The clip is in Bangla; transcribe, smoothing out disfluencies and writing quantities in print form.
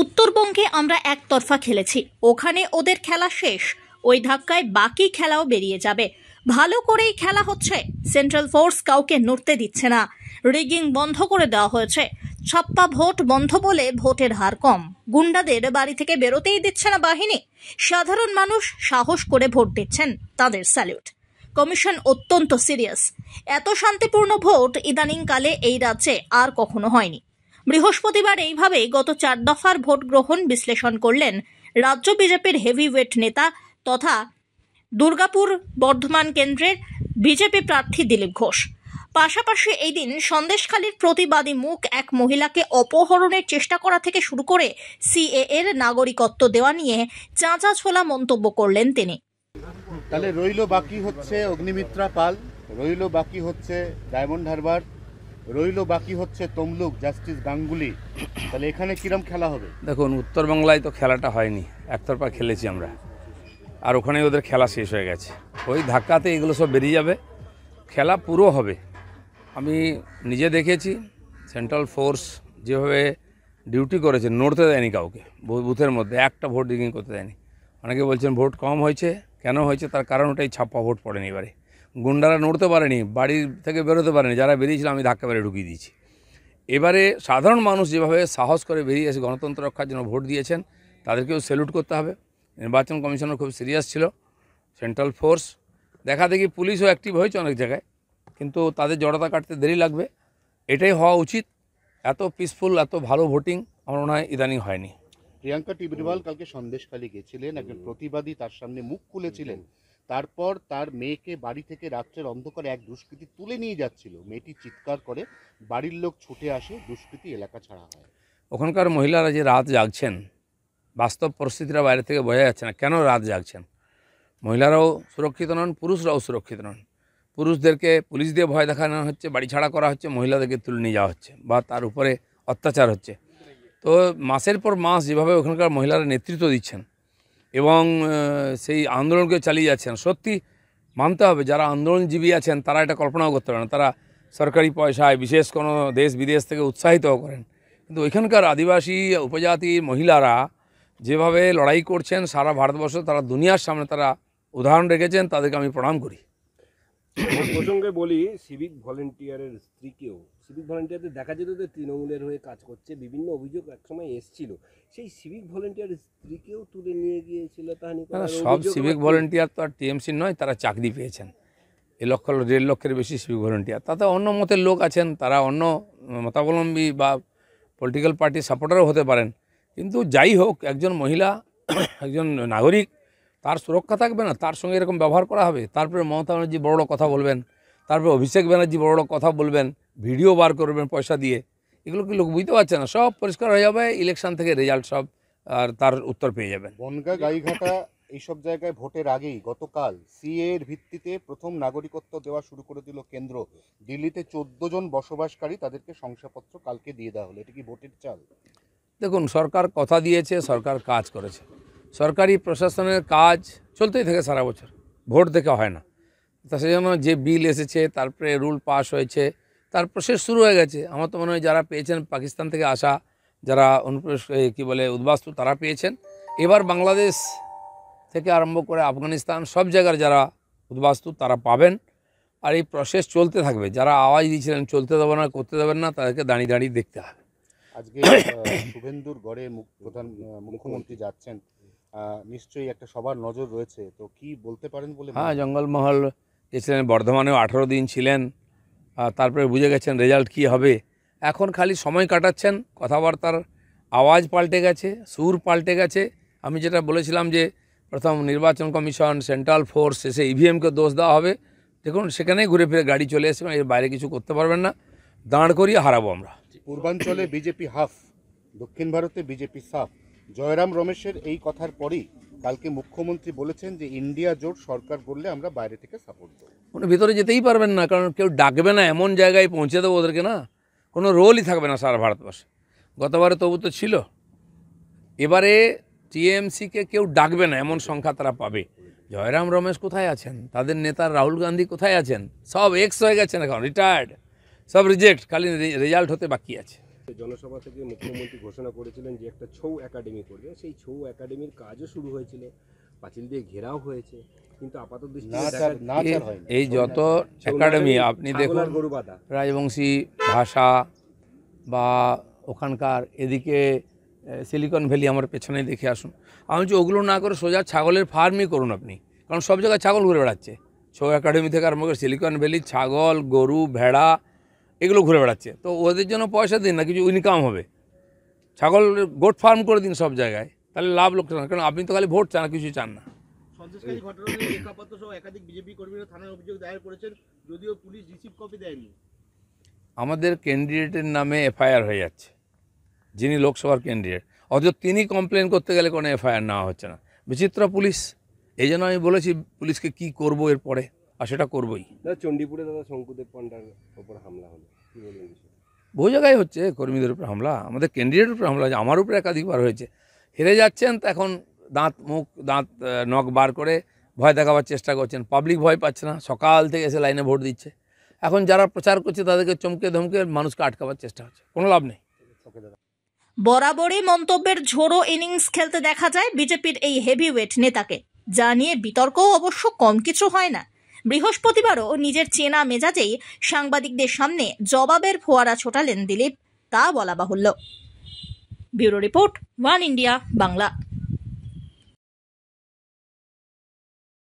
উত্তরবঙ্গে আমরা একতরফা খেলেছি, ওখানে ওদের খেলা শেষ। ওই ধাক্কায় বাকি খেলাও বেরিয়ে যাবে। ভালো করেই খেলা হচ্ছে, সেন্ট্রাল ফোর্স কাউকে নড়তে দিচ্ছে না। রিগিং বন্ধ করে দেওয়া হয়েছে। ছাপ্পা ভোট বন্ধ বলে ভোটের হার কম। গুন্ডাদের বাড়ি থেকে বেরোতেই দিচ্ছে না বাহিনী। সাধারণ মানুষ সাহস করে ভোট দিচ্ছেন, তাদের স্যালিউট। কমিশন অত্যন্ত সিরিয়াস। এত শান্তিপূর্ণ ভোট ইদানিংকালে এই রাজ্যে আর কখনো হয়নি। বৃহস্পতিবার এইভাবে গত 4 দফার ভোট গ্রহণ বিশ্লেষণ করলেন রাজ্য বিজেপির হেভিওয়েট নেতা তথা দুর্গাপুর বর্ধমান কেন্দ্রের বিজেপি প্রার্থী দিলীপ ঘোষ। পাশাপাশি এই দিন সন্দেশখালীর প্রতিবাদী মুখ এক মহিলাকে অপহরণের চেষ্টা করা থেকে শুরু করে সিএ এর নাগরিকত্ব দেওয়া নিয়ে চাঁচা ছোলা মন্তব্য করলেন তিনি। তাহলে রইল বাকি হচ্ছে অগ্নিমিত্রা পাল, রইল বাকি হচ্ছে ডায়মন্ড হারবার, রইল বাকি হচ্ছে তমলুক জাস্টিস গাঙ্গুলি। তাহলে এখানে কিরম খেলা হবে? দেখুন, উত্তরবাংলায় তো খেলাটা হয়নি, একতরফা খেলেছি আমরা, আর ওখানে ওদের খেলা শেষ হয়ে গেছে। ওই ধাক্কাতে এগুলো সব বেরিয়ে যাবে, খেলা পুরো হবে। আমি নিজে দেখেছি সেন্ট্রাল ফোর্স যেভাবে ডিউটি করেছে, নড়তে দেয়নি কাউকে, বুথের মধ্যে একটা ভোট রিগিং করতে দেয়নি। অনেকে বলছেন ভোট কম হয়েছে, কেন হয়েছে তার কারণ ওটাই ছাপ্পা ভোট পড়েনি। এবারে গুন্ডারা নড়তে পারেনি, বাড়ির থেকে বেরোতে পারেনি, যারা বেরিয়েছিল আমি ধাক্কা মেরে ঢুকিয়ে দিয়েছি। এবারে সাধারণ মানুষ যেভাবে সাহস করে বেরিয়ে এসে গণতন্ত্র রক্ষার জন্য ভোট দিয়েছেন, তাদেরকেও স্যালুট করতে হবে। নির্বাচন কমিশনার খুব সিরিয়াস ছিল, সেন্ট্রাল ফোর্স দেখা দেখি পুলিশও অ্যাক্টিভ হয়েছে অনেক জায়গায়, কিন্তু তাদের জড়তা কাটতে দেরি লাগবে। এটাই হওয়া উচিত। এত পিসফুল, এত ভালো ভোটিং আমার মনে হয় ইদানিং হয়নি। প্রিয়াঙ্কা টিবরিওয়াল কালকে সন্দেশখালী গেছিলেন, একজন প্রতিবাদী তার সামনে মুখ খুলেছিলেন। তারপর তার মেয়েকে বাড়ি থেকে রাত্রের অন্ধকারে এক দুষ্কৃতী তুলে নিয়ে যাচ্ছিল। মেয়েটি চিৎকার করে, বাড়ির লোক ছুটে আসে, দুষ্কৃতী এলাকা ছাড়া হয়। ওখানকার মহিলারা যে রাত জাগছেন, বাস্তব পরিস্থিতিটা বাইরে থেকে বোঝা যাচ্ছে না কেন রাত জাগছেন। মহিলারাও সুরক্ষিত নন, পুরুষরাও সুরক্ষিত নন। পুরুষদেরকে পুলিশ দিয়ে ভয় দেখানো হচ্ছে, বাড়ি ছাড়া করা হচ্ছে, মহিলাদেরকে তুলে নিয়ে যাওয়া হচ্ছে বা তার উপরে অত্যাচার হচ্ছে। তো মাসের পর মাস যেভাবে ওখানকার মহিলারা নেতৃত্ব দিচ্ছেন এবং সেই আন্দোলনকে চালিয়ে যাচ্ছেন, সত্যি মানতে হবে যারা আন্দোলনজীবী আছেন তারা এটা কল্পনাও করতে পারে না। তারা সরকারি পয়সায় বিশেষ কোনো দেশ বিদেশ থেকে উৎসাহিতও করেন, কিন্তু ওইখানকার আদিবাসী উপজাতি মহিলারা যেভাবে লড়াই করছেন সারা ভারতবর্ষ, তারা দুনিয়ার সামনে তারা উদাহরণ রেখেছেন, তাদেরকে আমি প্রণাম করি। প্রসঙ্গে বলি, সিভিক ভলেন্টিয়ারের স্ত্রীকেও, সিভিক ভলেন্টিয়ারদের দেখা যেত যে তৃণমূলের হয়ে কাজ করছে, বিভিন্ন অভিযোগ একসময় এসেছিল। সেই সিভিক ভলেন্টিয়ারের স্ত্রীকেও তুলে নিয়ে গিয়েছিল তাহানি। সব সিভিক ভলেন্টিয়ার তো আর টিএমসি নয়, তারা চাকরি পেয়েছেন। 1.5 লক্ষের বেশি সিভিক ভলেন্টিয়ার, তাতে অন্য মতের লোক আছেন, তারা অন্য মতাবলম্বী বা পলিটিক্যাল পার্টির সাপোর্টারও হতে পারেন। কিন্তু যাই হোক, একজন মহিলা, একজন নাগরিক, তার সুরক্ষা থাকবে না, তার সঙ্গে এরকম ব্যবহার করা হবে। তারপরে মমতা ব্যানার্জি বড় কথা বলবেন, তারপরে অভিষেক ব্যানার্জি বড় কথা বলবেন, ভিডিও বার করবেন পয়সা দিয়ে। এগুলো কি লোক বুঝতে পারছে না? সব পরিষ্কার হয়ে যাবে ইলেকশন থেকে, রেজাল্ট সব, আর তার উত্তর পেয়ে যাবেন। বনগা, গাইঘাটা এইসব জায়গায় ভোটের আগেই গতকাল সিএ এর ভিত্তিতে প্রথম নাগরিকত্ব দেওয়া শুরু করে দিল কেন্দ্র। দিল্লিতে 14 জন বসবাসকারী, তাদেরকে শংসাপত্র কালকে দিয়ে দেওয়া হলো। এটা কি ভোটের চাল? দেখুন, সরকার কথা দিয়েছে, সরকার কাজ করেছে। সরকারি প্রশাসনের কাজ চলতেই থাকে সারা বছর, ভোট দেখে হয় না। তা সেই জন্য যে বিল এসেছে, তারপরে রুল পাস হয়েছে, তার প্রসেস শুরু হয়ে গেছে। আমার তো মনে হয় যারা পেয়েছেন পাকিস্তান থেকে আসা, যারা উদ্বাস্তু, তারা পেয়েছেন। এবার বাংলাদেশ থেকে আরম্ভ করে আফগানিস্তান, সব জায়গার যারা উদ্বাস্তু তারা পাবেন। আর এই প্রসেস চলতে থাকবে। যারা আওয়াজ দিয়েছিলেন চলতে দেবে না, করতে দেবেন না, তাদেরকে দাঁড়িয়ে দাঁড়িয়ে দেখতে হবে। আজকে শুভেন্দুর গড়ে মুখ্যমন্ত্রী যাচ্ছেন, নিশ্চয়ই একটা সবার নজর রয়েছে, তো কি বলতে পারেন বলে? হ্যাঁ, জঙ্গলমহল গেছিলেন, বর্ধমানেও 18 দিন ছিলেন, তারপরে বুঝে গেছেন রেজাল্ট কী হবে। এখন খালি সময় কাটাচ্ছেন, কথাবার্তার আওয়াজ পাল্টে গেছে, সুর পাল্টে গেছে। আমি যেটা বলেছিলাম যে প্রথম নির্বাচন কমিশন, সেন্ট্রাল ফোর্স, শেষে ইভিএমকে দোষ দেওয়া হবে, দেখুন সেখানেই ঘুরে ফিরে গাড়ি চলে এসেছে। এর বাইরে কিছু করতে পারবেন না, দাঁড় করিয়ে হারাবো আমরা। পূর্বাঞ্চলে বিজেপি হাফ, দক্ষিণ ভারতে বিজেপি সাফ। জয়রাম রমেশের এই কথার পরই কালকে মুখ্যমন্ত্রী বলেছেন যে ইন্ডিয়া জোট সরকার করলে আমরা বাইরে থেকে সাপোর্ট দেবো। কোনো ভিতরে যেতেই পারবেন না, কারণ কেউ ডাকবে না, এমন জায়গায় পৌঁছে দেবো ওদেরকে না, কোনো রোলই থাকবে না সারা ভারতবর্ষে। গতবারে তবু তো ছিল, এবারে টিএমসিকে কেউ ডাকবে না এমন সংখ্যা তারা পাবে। জয়রাম রমেশ কোথায় আছেন? তাদের নেতা রাহুল গান্ধী কোথায় আছেন? সব এক্স হয়ে গেছেন, এখন রিটায়ার্ড, সব রিজেক্ট, খালি রেজাল্ট হতে বাকি আছে। জনসভা থেকে মুখ্যমন্ত্রী ঘোষণা করেছিলেন যে একটা ছৌ একাডেমি করবে, সেই ছৌ একাডেমির কাজও শুরু হয়েছিল, পাঁচিল দিয়ে ঘেরাও হয়েছে, কিন্তু আপাতত নাচার হয়নি। এই যত একাডেমি আপনি দেখুন, গরু বাঁধা, রাজবংশী ভাষা বা ওখানকার এদিকে সিলিকন ভ্যালি আমার পেছনে দেখে আসুন। আমি বলছি ওগুলো না করে সোজা ছাগলের ফার্মই করুন আপনি, কারণ সব জায়গায় ছাগল ঘুরে বেড়াচ্ছে। ছৌ একাডেমি থেকে আরম্ভ করে সিলিকন ভ্যালি ছাগল, গরু, ভেড়া এগুলো ঘুরে বেড়াচ্ছে। তো ওদের জন্য পয়সা দিন না, কিছু ইনকাম হবে। ছাগল গোট ফার্ম করে দিন সব জায়গায়, তাহলে লাভ লোকসান। কারণ আপনি তো খালি ভোট চান, কিছু চান না। সন্দেশখালী ঘটনা নিয়ে রেখাপাত্র সহ একাধিক বিজেপি কর্মীরা থানায় অভিযোগ দায়ের করেছেন, যদিও পুলিশ রিসিভ কপি দেয়নি। আমাদের ক্যান্ডিডেটের নামে এফআইআর হয়ে যাচ্ছে, যিনি লোকসভার ক্যান্ডিডেট, অথচ তিনি কমপ্লেন করতে গেলে কোনো এফআইআর নেওয়া হচ্ছে না। বিচিত্র পুলিশ। এই জন্য আমি বলেছি পুলিশকে কি করব এরপরে, আর সেটা করবই। চণ্ডীপুরে দাদা শঙ্কুদেব পান্ডার ওপর হামলা হলো, কি বলবেন? বহু জায়গায় হচ্ছে কর্মীদের উপর হামলা, আমাদের ক্যান্ডিডেটের উপর হামলা হয়েছে, আমার উপরে একাধিকবার হয়েছে। হেরে যাচ্ছেন তো এখন দাঁত নখ বার করে ভয় দেখাবার চেষ্টা করছেন। পাবলিক ভয় পাচ্ছে না, সকাল থেকে এসে লাইনে ভোট দিচ্ছে। এখন যারা প্রচার করছে তাদেরকে চমকে ধমকে মানুষকে আটকাবার চেষ্টা হচ্ছে, কোনো লাভ নেই। বরাবরই মন্তব্যের ঝোড়ো ইনিংস খেলতে দেখা যায় বিজেপির এই হেভিওয়েট নেতাকে, যা নিয়ে বিতর্কও অবশ্য কম কিছু হয় না। বৃহস্পতিবারও নিজের চেনা মেজাজেই সাংবাদিকদের সামনে জবাবের ফোয়ারা ছোটালেন দিলীপ, তা বলা বাহুল্য। Bureau report, one India Bangla.